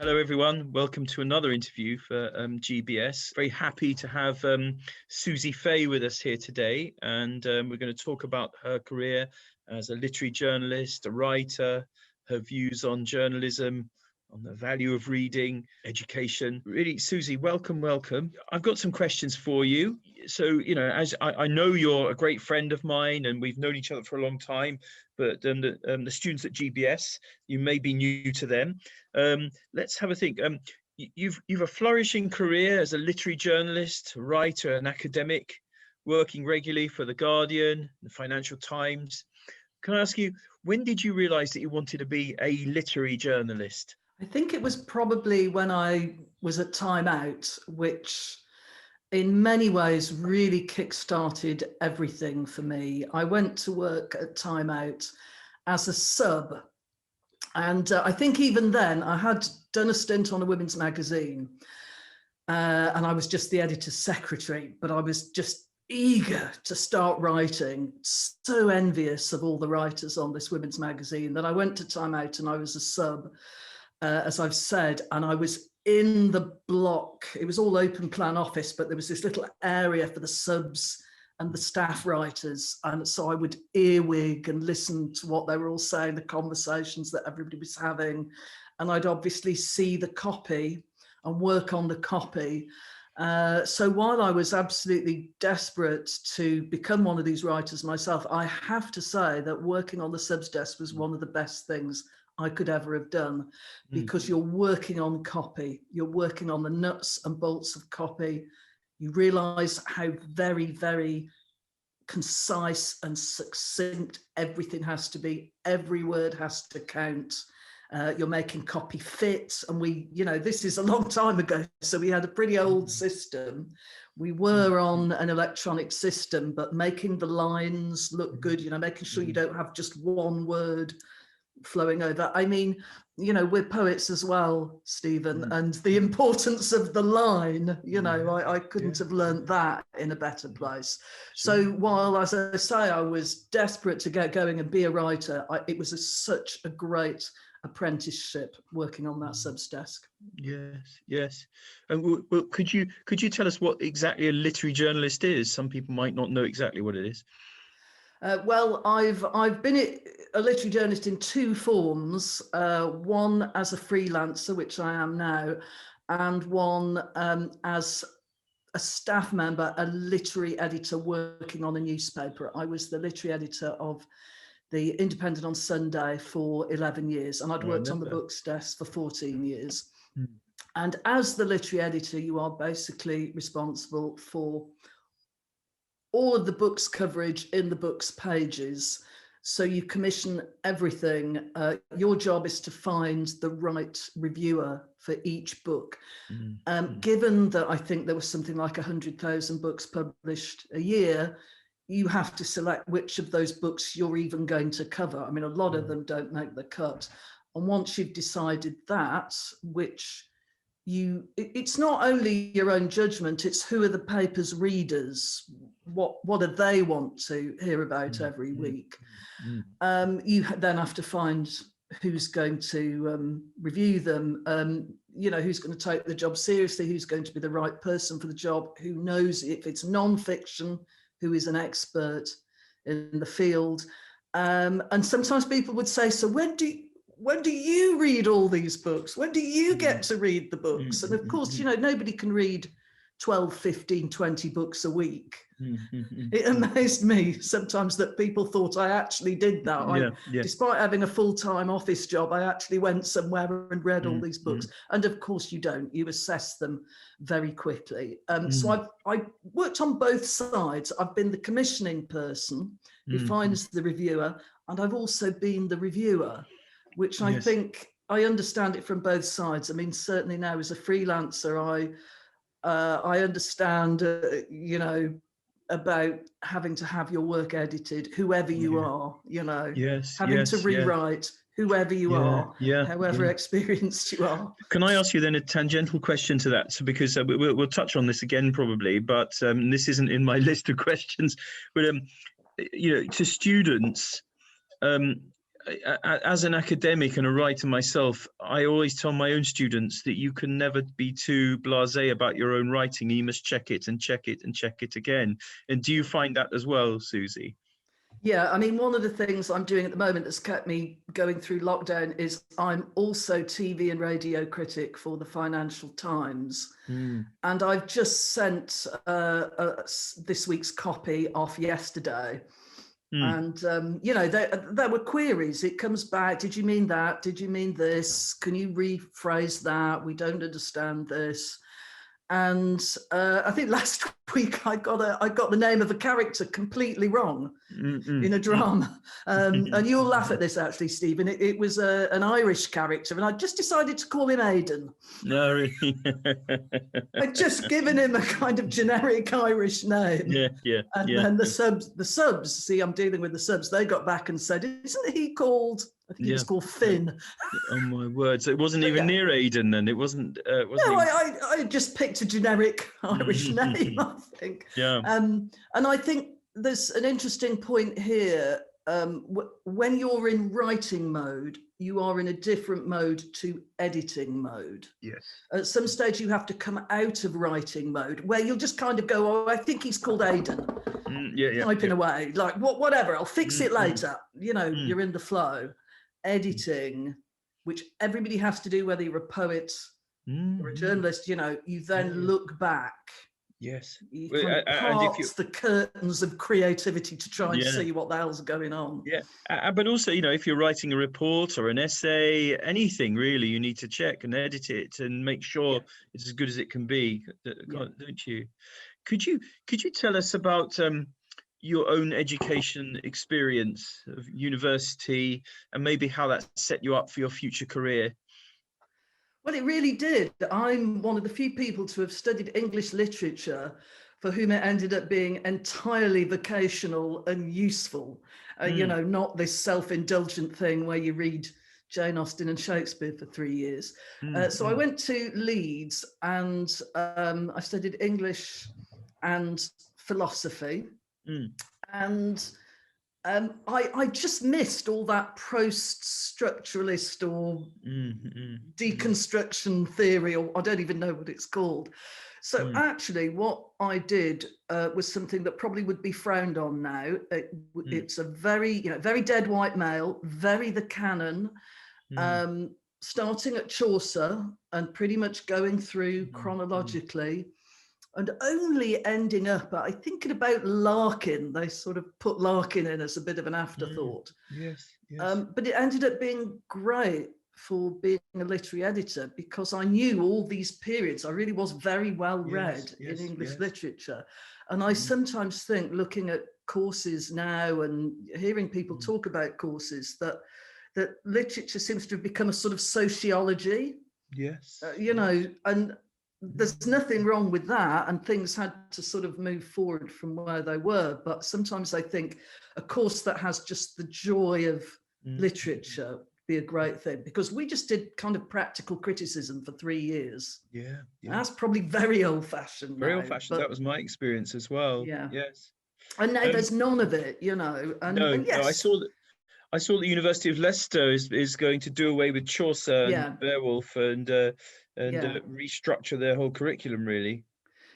Hello, everyone. Welcome to another interview for GBS. Very happy to have Suzi Feay with us here today, and we're going to talk about her career as a literary journalist, a writer, her views on journalism, on the value of reading, education. Really, Suzi, welcome. I've got some questions for you. So, as I know you're a great friend of mine, and we've known each other for a long time, but the students at GBS, you may be new to them. Let's have a think. You've a flourishing career as a literary journalist, writer, and academic, working regularly for The Guardian, the Financial Times. Can I ask you, when did you realise that you wanted to be a literary journalist? I think it was probably when I was at Time Out, which in many ways really kick-started everything for me. I went to work at Time Out as a sub. And I think even then I had done a stint on a women's magazine and I was just the editor's secretary, but I was just eager to start writing, so envious of all the writers on this women's magazine that I went to Time Out and I was a sub, as I've said, and I was in the block. It was all open plan office, but there was this little area for the subs and the staff writers, and so I would earwig and listen to what they were all saying, the conversations that everybody was having, and I'd obviously see the copy and work on the copy. So while I was absolutely desperate to become one of these writers myself, I have to say that working on the subs desk was one of the best things I could ever have done, because you're working on copy, you're working on the nuts and bolts of copy. You realise how very, very concise and succinct everything has to be. Every word has to count. You're making copy fit. And this is a long time ago, so we had a pretty old system. We were on an electronic system, but making the lines look good, making sure you don't have just one word flowing over. I mean, we're poets as well, Stephen, and the importance of the line, I couldn't have learned that in a better place. So while, as I say, I was desperate to get going and be a writer, it was such a great apprenticeship working on that subs desk. Yes. And well, could you tell us what exactly a literary journalist is? Some people might not know exactly what it is. Well, I've been a literary journalist in two forms, one as a freelancer, which I am now, and one as a staff member, a literary editor working on a newspaper. I was the literary editor of the Independent on Sunday for 11 years, and I'd worked on the books desk for 14 years. And as the literary editor, you are basically responsible for all of the book's coverage in the book's pages. So you commission everything. Your job is to find the right reviewer for each book. Given that I think there was something like 100,000 books published a year, you have to select which of those books you're even going to cover. I mean, a lot of them don't make the cut. And once you've decided that, it's not only your own judgment, it's who are the paper's readers, what do they want to hear about every week. You then have to find who's going to review them, who's going to take the job seriously, who's going to be the right person for the job, who knows if it's non-fiction, who is an expert in the field. And sometimes people would say, so when do you read all these books? When do you get to read the books? And of course, nobody can read 12, 15, 20 books a week. It amazed me sometimes that people thought I actually did that. Despite having a full-time office job, I actually went somewhere and read all these books. And of course you don't, you assess them very quickly. So I worked on both sides. I've been the commissioning person who finds the reviewer, and I've also been the reviewer, which I think I understand it from both sides. I mean, certainly now as a freelancer, I understand, about having to have your work edited, whoever you are, having to rewrite whoever you are, however experienced you are. Can I ask you then a tangential question to that? So because we'll touch on this again probably, but this isn't in my list of questions. But to students, as an academic and a writer myself, I always tell my own students that you can never be too blasé about your own writing. You must check it and check it and check it again. And do you find that as well, Suzi? Yeah, I mean, one of the things I'm doing at the moment that's kept me going through lockdown is I'm also TV and radio critic for the Financial Times. Mm. And I've just sent this week's copy off yesterday. And, there were queries. It comes back. Did you mean that? Did you mean this? Can you rephrase that? We don't understand this. And I think last week I got the name of a character completely wrong in a drama. And you'll laugh at this, actually, Stephen. It was an Irish character, and I just decided to call him Aidan. No, really. I'd just given him a kind of generic Irish name. Yeah. And then the subs, see, I'm dealing with the subs, they got back and said, isn't he called, I think he was called Finn. Oh my word. So it wasn't even near Aidan then? It wasn't... no, I just picked a generic Irish name, I think. Yeah. And I think there's an interesting point here. When you're in writing mode, you are in a different mode to editing mode. Yes. At some stage, you have to come out of writing mode, where you'll just kind of go, oh, I think he's called Aidan. Typing away, like, whatever, I'll fix it later. You're in the flow. Editing, which everybody has to do, whether you're a poet or a journalist, you then look back. Yes. You kind of parts the curtains of creativity to try and see what the hell's going on. Yeah. But also, if you're writing a report or an essay, anything really, you need to check and edit it and make sure it's as good as it can be, don't you? Could you tell us about your own education experience of university and maybe how that set you up for your future career? Well, it really did. I'm one of the few people to have studied English literature for whom it ended up being entirely vocational and useful. Not this self-indulgent thing where you read Jane Austen and Shakespeare for 3 years. So I went to Leeds and I studied English and philosophy. And I just missed all that post-structuralist or deconstruction theory, or I don't even know what it's called. So actually what I did was something that probably would be frowned on now. It's a very, very dead white male, very the canon, starting at Chaucer and pretty much going through chronologically. And only ending up, I think, at about Larkin. They sort of put Larkin in as a bit of an afterthought. Yes. But it ended up being great for being a literary editor because I knew all these periods. I really was very well read in English literature. And I sometimes think, looking at courses now and hearing people talk about courses, that literature seems to have become a sort of sociology. Yes. And there's nothing wrong with that, and things had to sort of move forward from where they were. But sometimes I think a course that has just the joy of literature would be a great thing, because we just did kind of practical criticism for 3 years. Yeah. That's probably very old-fashioned. Very old-fashioned. That was my experience as well. Yeah. Yes. And now there's none of it, And no, I saw the University of Leicester is going to do away with Chaucer and Beowulf and restructure their whole curriculum, really.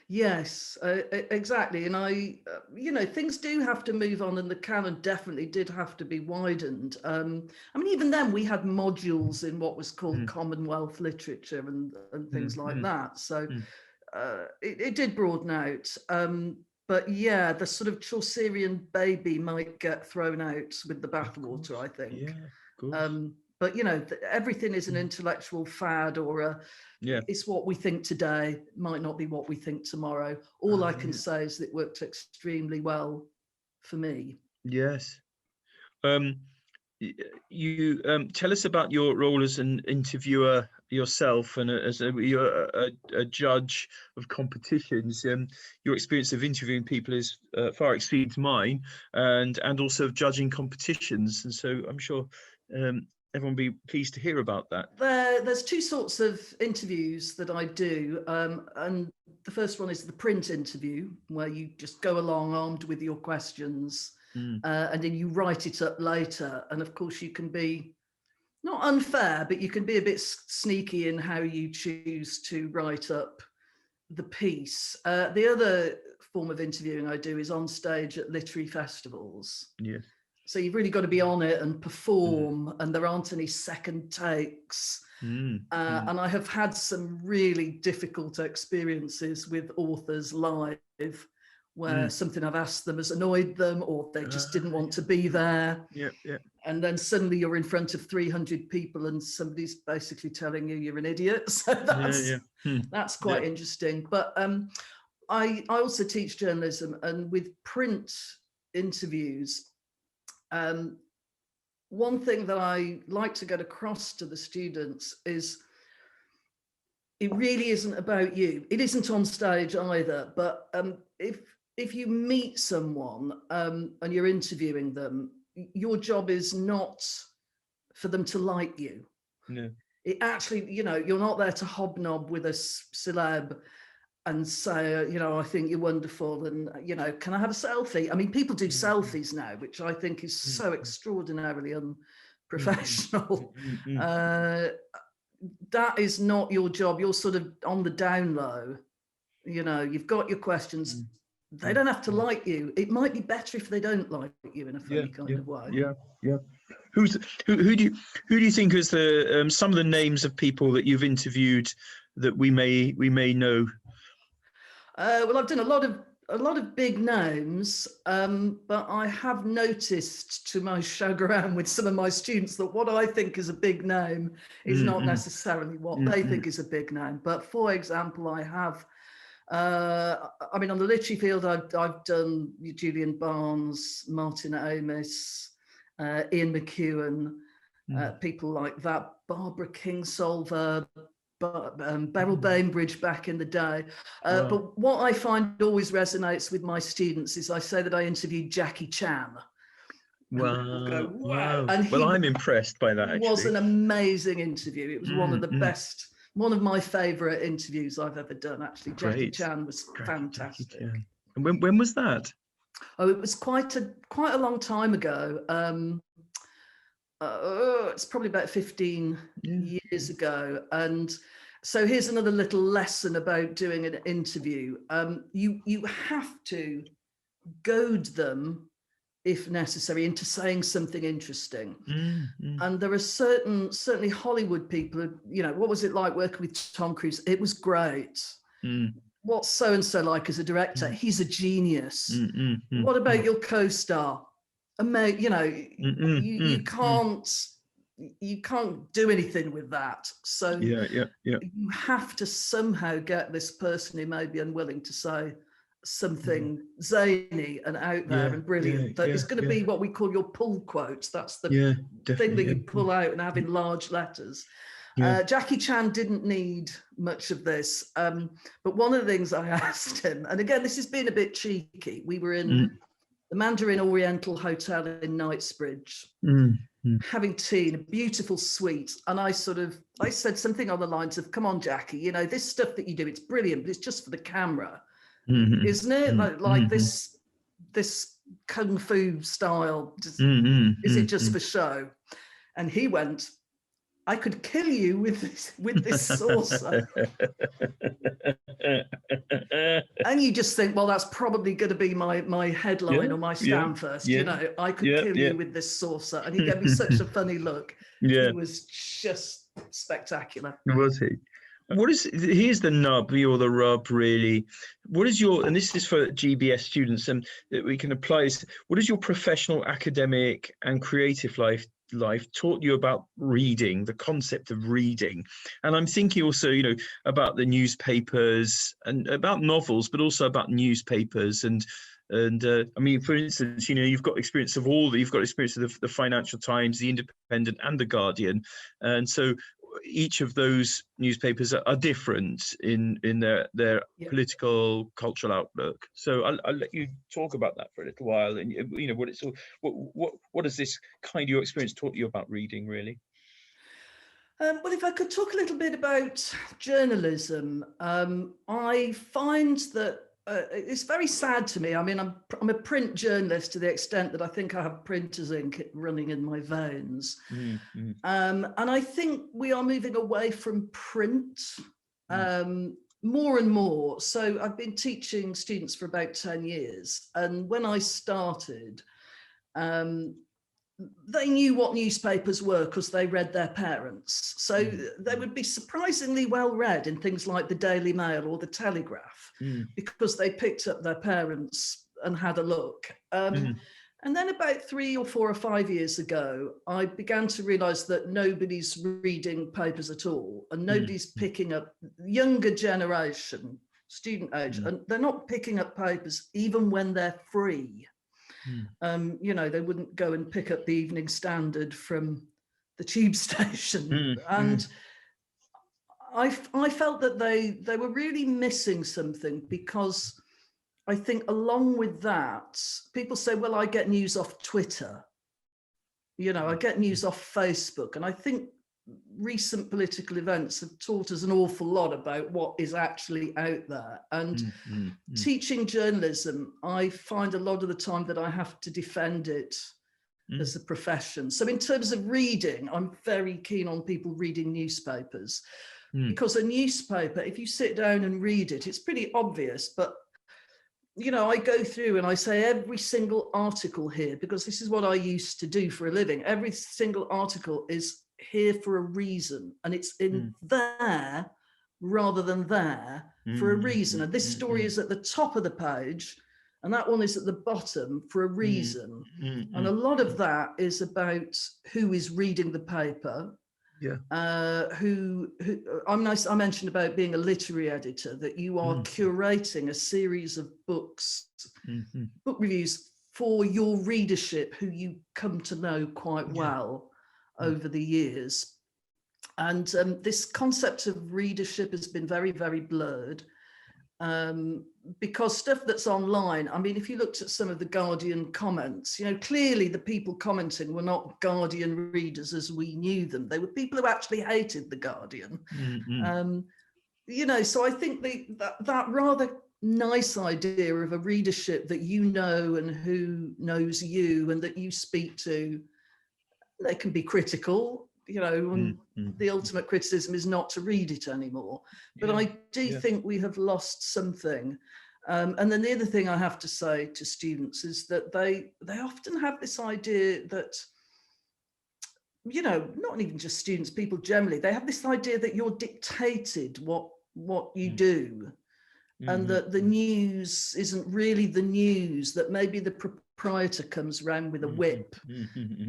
Yes, exactly. And things do have to move on, and the canon definitely did have to be widened. Even then we had modules in what was called Commonwealth literature and things like that. So it did broaden out. But yeah, the sort of Chaucerian baby might get thrown out with the bathwater, I think. Yeah, of course. But everything is an intellectual fad, or it's what we think today might not be what we think tomorrow. All I can say is that it worked extremely well for me. Yes. You tell us about your role as an interviewer yourself, and you're a judge of competitions. Your experience of interviewing people is far exceeds mine, and also of judging competitions. And so I'm sure everyone will be pleased to hear about that. There's two sorts of interviews that I do. And the first one is the print interview, where you just go along armed with your questions. and then you write it up later. And of course, you can be not unfair, but you can be a bit sneaky in how you choose to write up the piece. The other form of interviewing I do is on stage at literary festivals. Yes. So you've really got to be on it and perform, and there aren't any second takes. And I have had some really difficult experiences with authors live, where something I've asked them has annoyed them, or they just didn't want to be there. Yeah, yeah. And then suddenly you're in front of 300 people and somebody's basically telling you you're an idiot. So that's quite interesting. But I also teach journalism, and with print interviews, one thing that I like to get across to the students is it really isn't about you. It isn't on stage either, but if you meet someone and you're interviewing them, your job is not for them to like you. No. It actually, you're not there to hobnob with a celeb and say, I think you're wonderful, and, can I have a selfie? I mean, people do selfies now, which I think is so extraordinarily unprofessional. That is not your job. You're sort of on the down low. You've got your questions. They don't have to like you. It might be better if they don't like you in a funny kind of way. Yeah. Who do you think is the some of the names of people that you've interviewed that we may know? Well, I've done a lot of big names, but I have noticed, to my chagrin with some of my students, that what I think is a big name is not necessarily what they think is a big name. But for example, I have. I mean, on the literary field, I've done Julian Barnes, Martin Amis, Ian McEwan, people like that, Barbara Kingsolver, Beryl Bainbridge back in the day. But what I find always resonates with my students is I say that I interviewed Jackie Chan. Wow. Wow. And I'm impressed by that, actually. It was an amazing interview. It was one of the best, one of my favourite interviews I've ever done, actually. Jackie Chan was fantastic. Jackie Chan. And when was that? Oh, it was quite a long time ago. It's probably about 15 years ago. And so here's another little lesson about doing an interview. You have to goad them, if necessary, into saying something interesting. And there are certainly Hollywood people, what was it like working with Tom Cruise? It was great. What's so-and-so like as a director? He's a genius. What about your co-star? You can't do anything with that. So you have to somehow get this person who may be unwilling to say something zany and out there and brilliant that is going to be what we call your pull quotes. That's the thing that you pull out and have in large letters. Jackie Chan didn't need much of this, but one of the things I asked him, and again, this has been a bit cheeky, we were in the Mandarin Oriental Hotel in Knightsbridge, having tea in a beautiful suite, and I said something on the lines of, come on, Jackie, this stuff that you do, it's brilliant, but it's just for the camera, isn't it? Like this kung fu style, is it just for show? And he went, I could kill you with this saucer. And you just think, well, that's probably going to be my headline or my stand first. I could kill you with this saucer. And he gave me such a funny look. He was just spectacular. Was he? Here's the nub or the rub, really. What is and this is for GBS students, and that we can apply this. What is your professional, academic, and creative life taught you about reading, the concept of reading? And I'm thinking also, about the newspapers and about novels, but also about newspapers and I mean, for instance, you've got experience of you've got experience of the Financial Times, the Independent, and the Guardian, and so each of those newspapers are different in their political, cultural outlook. So I'll let you talk about that for a little while, and what has this kind of your experience taught you about reading, really? Well, if I could talk a little bit about journalism, I find that it's very sad to me. I mean, I'm a print journalist to the extent that I think I have printer's ink running in my veins. And I think we are moving away from print more and more. So I've been teaching students for about 10 years. And when I started, they knew what newspapers were because they read their parents. So they would be surprisingly well read in things like the Daily Mail or the Telegraph because they picked up their parents and had a look. And then about 3 or 4 or 5 years ago, I began to realize that nobody's reading papers at all, and nobody's picking up, younger generation, student age, and they're not picking up papers even when they're free. You know, they wouldn't go and pick up the Evening Standard from the tube station. And I felt that they were really missing something, because I think along with that, people say, well, I get news off Twitter. You know, I get news off Facebook. And I think recent political events have taught us an awful lot about what is actually out there. And teaching journalism, I find a lot of the time that I have to defend it as a profession. So in terms of reading, I'm very keen on people reading newspapers, because a newspaper, if you sit down and read it, it's pretty obvious. But, you know, I go through and I say every single article here, because this is what I used to do for a living. Every single article is here for a reason, and it's in there rather than there for a reason. And this story is at the top of the page and that one is at the bottom for a reason. And a lot of that is about who is reading the paper. I mentioned about being a literary editor, that you are curating a series of books, book reviews for your readership, who you come to know quite well over the years. And this concept of readership has been very, very blurred, because stuff that's online, I mean, if you looked at some of the Guardian comments, you know, clearly the people commenting were not Guardian readers as we knew them. They were people who actually hated the Guardian. You know, so I think that rather nice idea of a readership that you know and who knows you and that you speak to, they can be critical, you know, and the ultimate criticism is not to read it anymore. But I do think we have lost something. And then the other thing I have to say to students is that they often have this idea that, you know, not even just students, people generally, they have this idea that you're dictated what you do. And that the news isn't really the news, that maybe the proprietor comes around with a whip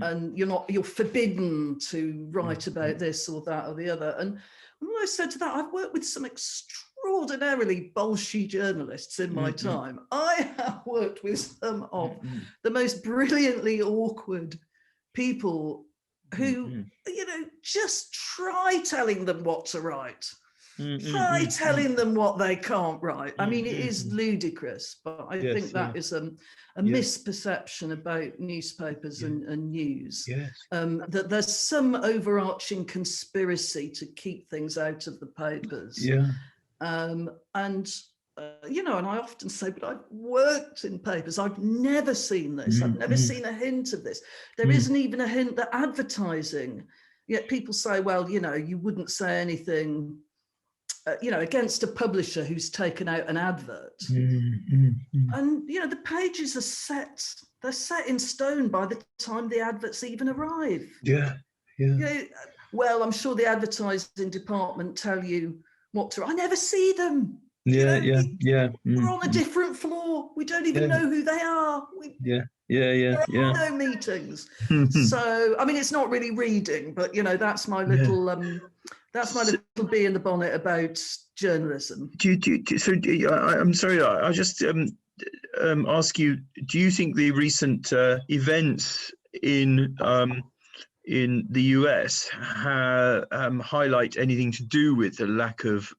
and you're forbidden to write about this or that or the other. And when I said to that, I've worked with some extraordinarily bolshy journalists in my time. I have worked with some of the most brilliantly awkward people who, you know, just try telling them what to write. Try telling them what they can't write. I mean, it is ludicrous, but I think that is a misperception about newspapers and news. That there's some overarching conspiracy to keep things out of the papers. You know, and I often say, but I've worked in papers. I've never seen this. I've never seen a hint of this. There isn't even a hint that advertising. Yet people say, well, you know, you wouldn't say anything, you know, against a publisher who's taken out an advert. And, you know, the pages are they're set in stone by the time the adverts even arrive. You know, well, I'm sure the advertising department tell you what to, I never see them. We're on a different floor. We don't even know who they are. There are no meetings. So, I mean, it's not really reading, but, you know, that's my little, that's my little bee in the bonnet about journalism. I'm sorry, I'll just ask you, do you think the recent events in the US highlight anything to do with the lack of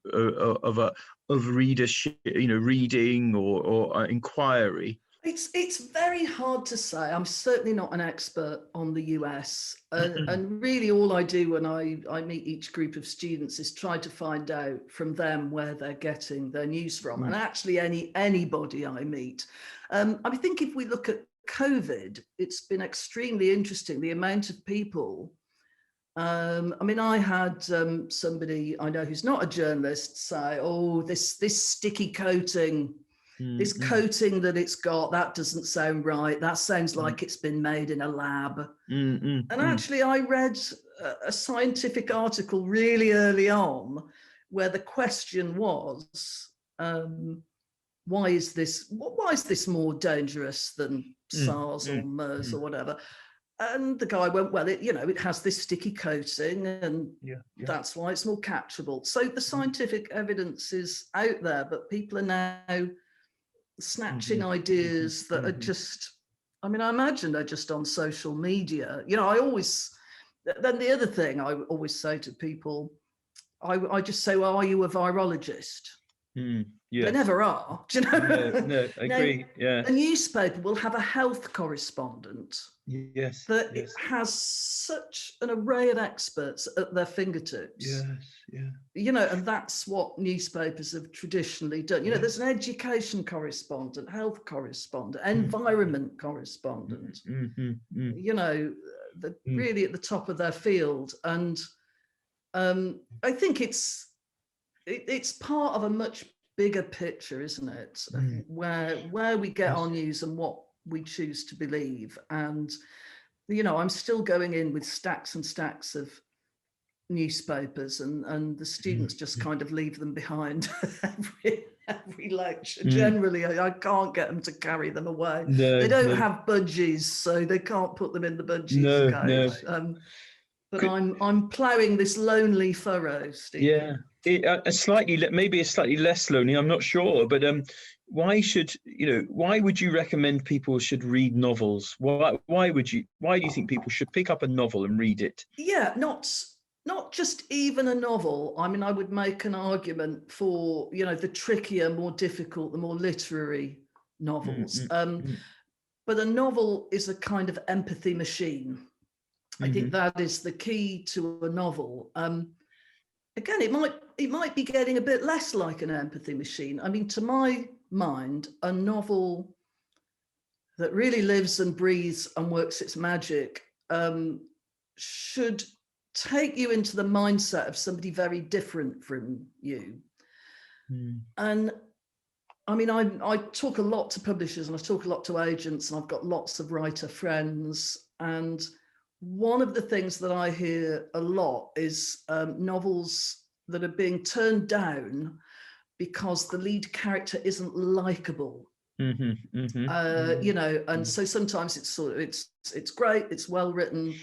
readership, you know, reading or inquiry It's very hard to say. I'm certainly not an expert on the US, and really all I do when I meet each group of students is try to find out from them where they're getting their news from. And actually anybody I meet. I think if we look at COVID, it's been extremely interesting, the amount of people. I mean, I had somebody I know who's not a journalist say, oh, this sticky coating, this coating that it's got, that doesn't sound right. That sounds like it's been made in a lab. And actually, I read a scientific article really early on where the question was, why is this more dangerous than SARS or MERS or whatever? And the guy went, well, it has this sticky coating, and that's why it's more capturable. So the scientific evidence is out there, but people are now snatching ideas that are just, I mean, I imagine they're just on social media. Then the other thing I always say to people, I just say, well, are you a virologist? They never are. Do you know? No, I agree. Yeah. A newspaper will have a health correspondent. Yes. That it has such an array of experts at their fingertips. Yes. And that's what newspapers have traditionally done. There's an education correspondent, health correspondent, environment correspondent. Really at the top of their field. And I think it's part of a much bigger picture, isn't it? Where we get our news and what we choose to believe. And I'm still going in with stacks and stacks of newspapers, and the students just kind of leave them behind every lecture. Generally, I can't get them to carry them away. They don't have budgies, so they can't put them in the budgies coach. But I'm ploughing this lonely furrow, Steve. Yeah, maybe a slightly less lonely. I'm not sure, but why would you recommend people should read novels? Why do you think people should pick up a novel and read it? Yeah, not just even a novel. I mean, I would make an argument for the trickier, more difficult, the more literary novels. But a novel is a kind of empathy machine. I think that is the key to a novel. Again, it might be getting a bit less like an empathy machine. I mean, to my mind, a novel that really lives and breathes and works its magic should take you into the mindset of somebody very different from you. And I mean, I talk a lot to publishers and I talk a lot to agents, and I've got lots of writer friends, and one of the things that I hear a lot is novels that are being turned down because the lead character isn't likable. And so sometimes it's great, it's well written,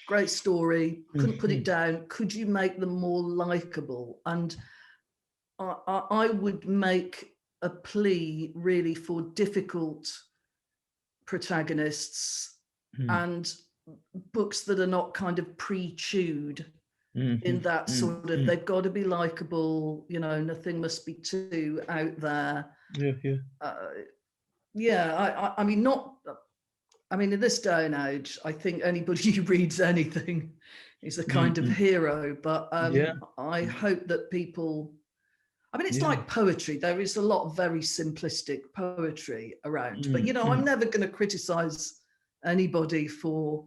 great story, couldn't put it down. Could you make them more likable? And I would make a plea really for difficult protagonists and books that are not kind of pre-chewed in that sort of, they've got to be likable, nothing must be too out there. I mean, in this day and age, I think anybody who reads anything is a kind of hero, but I hope that people, I mean, it's like poetry. There is a lot of very simplistic poetry around, but I'm never going to criticize anybody for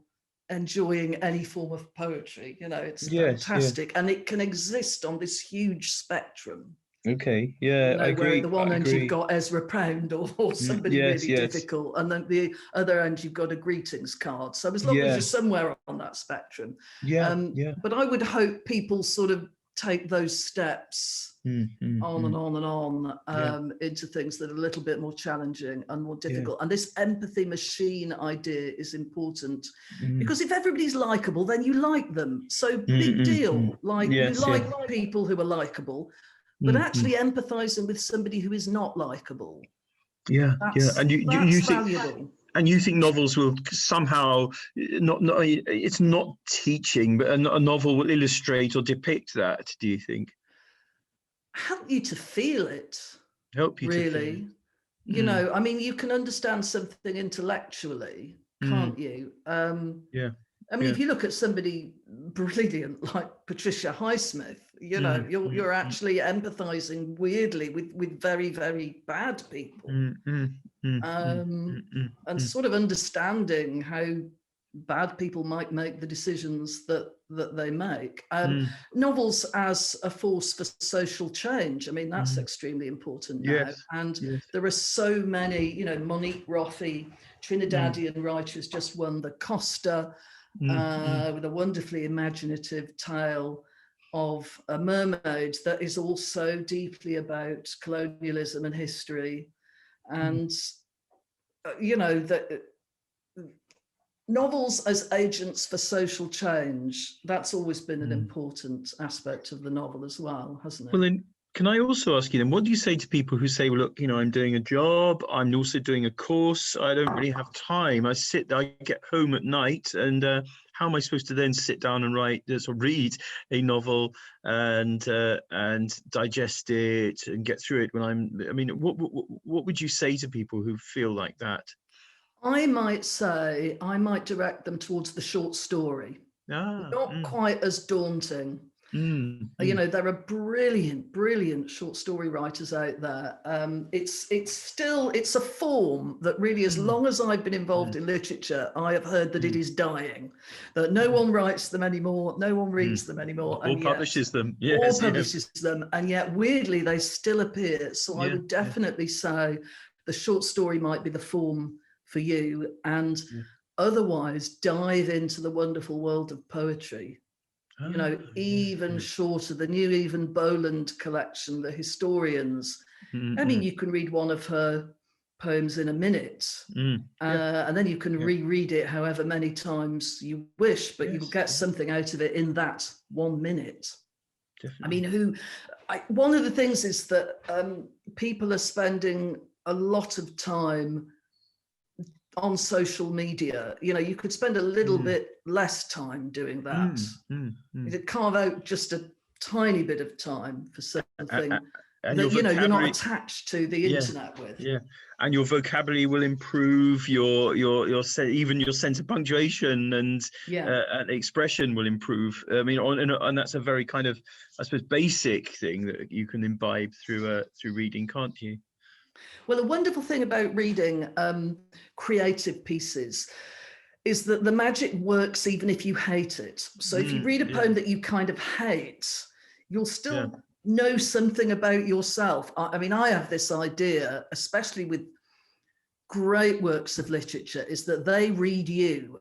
enjoying any form of poetry. It's fantastic, and it can exist on this huge spectrum. Okay, I agree. Where at the one end you've got Ezra Pound or somebody really difficult, and then the other end you've got a greetings card. So as long as you're somewhere on that spectrum, but I would hope people sort of take those steps on and on and on into things that are a little bit more challenging and more difficult. And this empathy machine idea is important because if everybody's likable, then you like them. So big deal. Like you like people who are likable, but actually empathizing with somebody who is not likable. And you think valuable. And you think novels will somehow it's not teaching, but a novel will illustrate or depict that, do you think? Help you to feel it. Help you really. to feel it. You know, I mean, you can understand something intellectually, can't you? Yeah. I mean, if you look at somebody brilliant like Patricia Highsmith, you know, you're actually empathizing weirdly with very, very bad people. And sort of understanding how bad people might make the decisions that they make. Novels as a force for social change, I mean, that's extremely important now. Yes. And Yes. there are so many, you know, Monique Roffey, Trinidadian writers, just won the Costa with a wonderfully imaginative tale of a mermaid that is also deeply about colonialism and history. And you know, that novels as agents for social change, that's always been an important aspect of the novel as well, hasn't it? Well, then, can I also ask you then, what do you say to people who say, well, look, you know, I'm doing a job, I'm also doing a course, I don't really have time, I get home at night, and how am I supposed to then sit down and read a novel and digest it and get through it what would you say to people who feel like that? I might direct them towards the short story. Not quite as daunting. You know, there are brilliant short story writers out there. It's a form that really, as long as I've been involved in literature, I have heard that it is dying, that no one writes them anymore, no one reads them anymore, or publishes them. Yes, or publishes them, and yet weirdly they still appear. So I would definitely say the short story might be the form for you, and otherwise dive into the wonderful world of poetry. You know, even shorter, the new Even Boland collection, The Historians. I mean, you can read one of her poems in a minute, and then you can reread it however many times you wish, but you will get something out of it in that 1 minute. Definitely. I mean, one of the things is that people are spending a lot of time on social media. You know, you could spend a little bit less time doing that. You could carve out just a tiny bit of time for something that, you know, you're not attached to the internet with. Yeah, and your vocabulary will improve, your even your sense of punctuation and expression will improve. I mean, and that's a very kind of, I suppose, basic thing that you can imbibe through reading, can't you? Well, the wonderful thing about reading creative pieces is that the magic works even if you hate it. So if you read a poem that you kind of hate, you'll still know something about yourself. I mean, I have this idea, especially with great works of literature, is that they read you.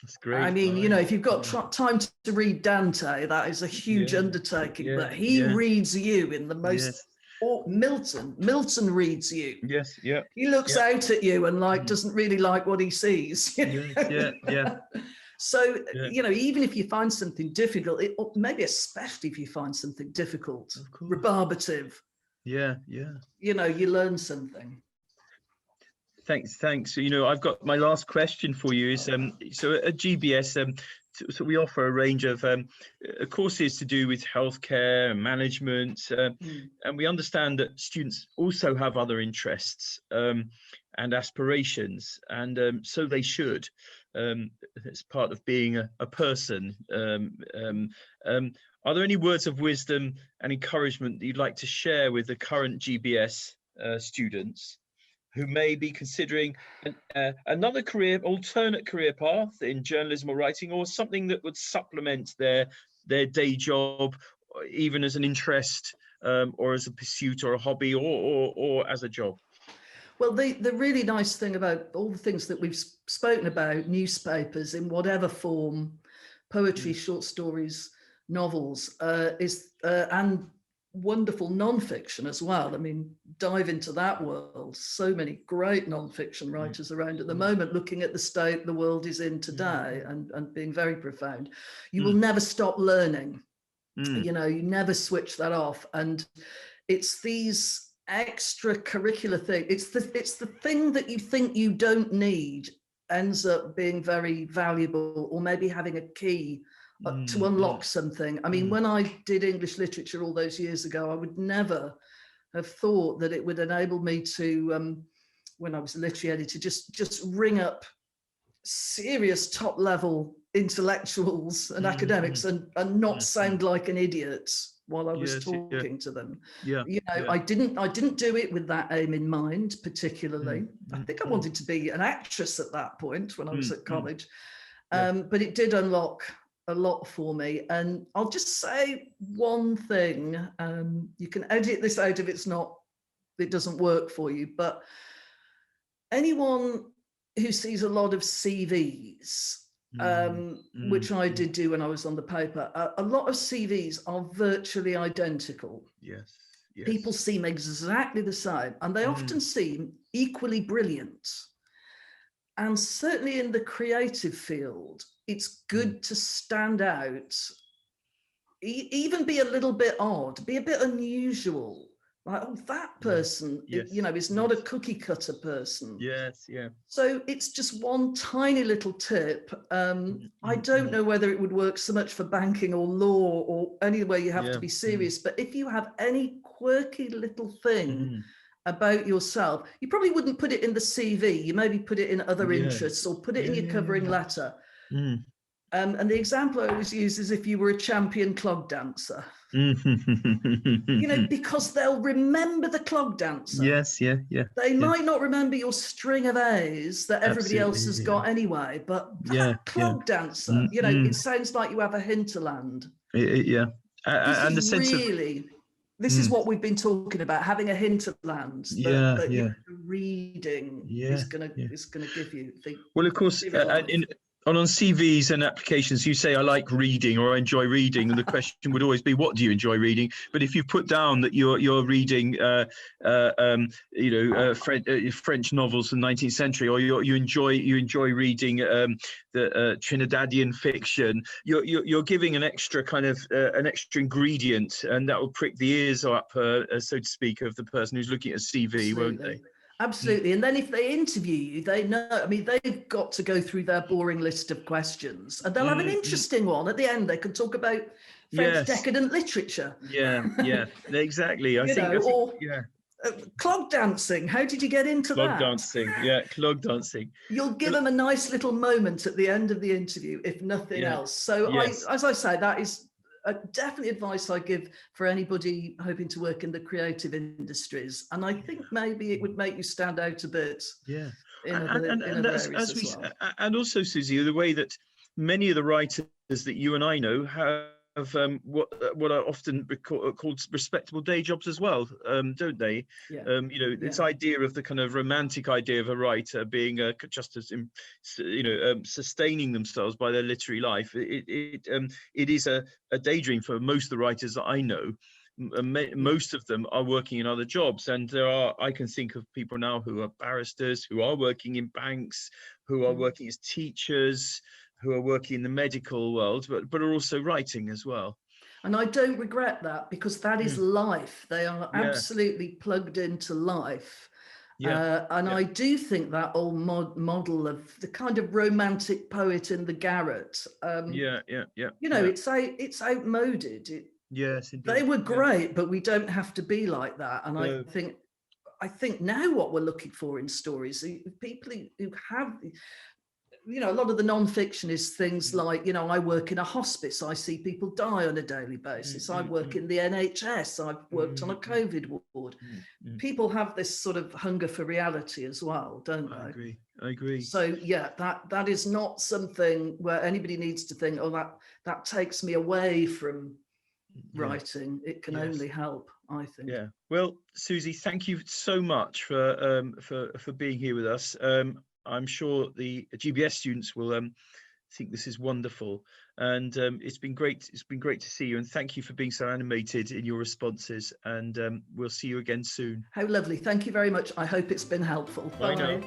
That's great. I mean, you know, if you've got time to read Dante, that is a huge undertaking, but he reads you in the most... Or Milton reads you. Yes, yeah. He looks out at you and doesn't really like what he sees. So, you know, even if you find something difficult, maybe especially if you find something difficult, rebarbative. Yeah. You know, you learn something. Thanks. You know, I've got my last question for you is so at GBS so we offer a range of courses to do with healthcare and management, and we understand that students also have other interests and aspirations, and so they should. It's part of being a person. Are there any words of wisdom and encouragement that you'd like to share with the current GBS students who may be considering another alternate career path in journalism or writing, or something that would supplement their day job, even as an interest, or as a pursuit or a hobby, or as a job? Well, the really nice thing about all the things that we've spoken about, newspapers in whatever form, poetry, short stories, novels, and wonderful non-fiction as well. I mean, dive into that world. So many great non-fiction writers around at the moment, looking at the state the world is in today and being very profound. You will never stop learning. You know, you never switch that off. And it's these extracurricular things. It's the thing that you think you don't need ends up being very valuable, or maybe having a key to unlock something. I mean, when I did English literature all those years ago, I would never have thought that it would enable me to, when I was a literary editor, just ring up serious top level intellectuals and academics and not sound like an idiot while I was talking to them. I didn't do it with that aim in mind particularly. I think I wanted to be an actress at that point when I was at college, but it did unlock a lot for me. And I'll just say one thing, you can edit this out if it doesn't work for you, but anyone who sees a lot of CVs, which I did do when I was on the paper, a lot of CVs are virtually identical. Yes. People seem exactly the same, and they often seem equally brilliant. And certainly in the creative field, it's good to stand out, even be a little bit odd, be a bit unusual. Like, oh, that person, is not a cookie cutter person. Yes, yeah. So it's just one tiny little tip. I don't know whether it would work so much for banking or law or anywhere you have to be serious, but if you have any quirky little thing about yourself, you probably wouldn't put it in the CV. You maybe put it in other interests or put it in your covering letter. And the example I always use is if you were a champion clog dancer. Because they'll remember the clog dancer. Yes, yeah. They might not remember your string of A's that everybody else has got anyway, but that clog dancer, it sounds like you have a hinterland. And the sense this is what we've been talking about, having a hinterland that your reading is going to give you. Well, of course, on CVs and applications, you say, I like reading or I enjoy reading. And the question would always be, what do you enjoy reading? But if you put down that you're reading, French novels from the 19th century, or you enjoy reading the Trinidadian fiction, you're giving an extra kind of an extra ingredient, and that will prick the ears up, so to speak, of the person who's looking at a CV, won't they? Absolutely. And then if they interview you, they know, they've got to go through their boring list of questions, and they'll have an interesting one at the end. They could talk about French decadent literature. Yeah, exactly. I think clog dancing. How did you get into that? Clog dancing. You'll give them a nice little moment at the end of the interview, if nothing else. So as I say, that is definitely advice I give for anybody hoping to work in the creative industries, and I think maybe it would make you stand out a bit. And also, Suzi, the way that many of the writers that you and I know have what are often called respectable day jobs as well, don't they? This idea of the kind of romantic idea of a writer being just as sustaining themselves by their literary life. It is a daydream for most of the writers that I know. Most of them are working in other jobs, and I can think of people now who are barristers, who are working in banks, who are working as teachers, who are working in the medical world, but are also writing as well. And I don't regret that, because that is life. They are absolutely plugged into life. I do think that old model of the kind of romantic poet in the garret, it's outmoded. Yes, indeed. They were great, but we don't have to be like that. And I think now what we're looking for in stories are people who have, a lot of the non-fiction is things like, I work in a hospice, I see people die on a daily basis. I work in the NHS, I've worked on a COVID ward. People have this sort of hunger for reality as well, don't they? I agree. So that is not something where anybody needs to think, oh, that takes me away from writing. It can only help, I think. Yeah. Well, Suzi, thank you so much for being here with us. I'm sure the GBS students will think this is wonderful, and it's been great. It's been great to see you, and thank you for being so animated in your responses. And we'll see you again soon. How lovely! Thank you very much. I hope it's been helpful. Bye now.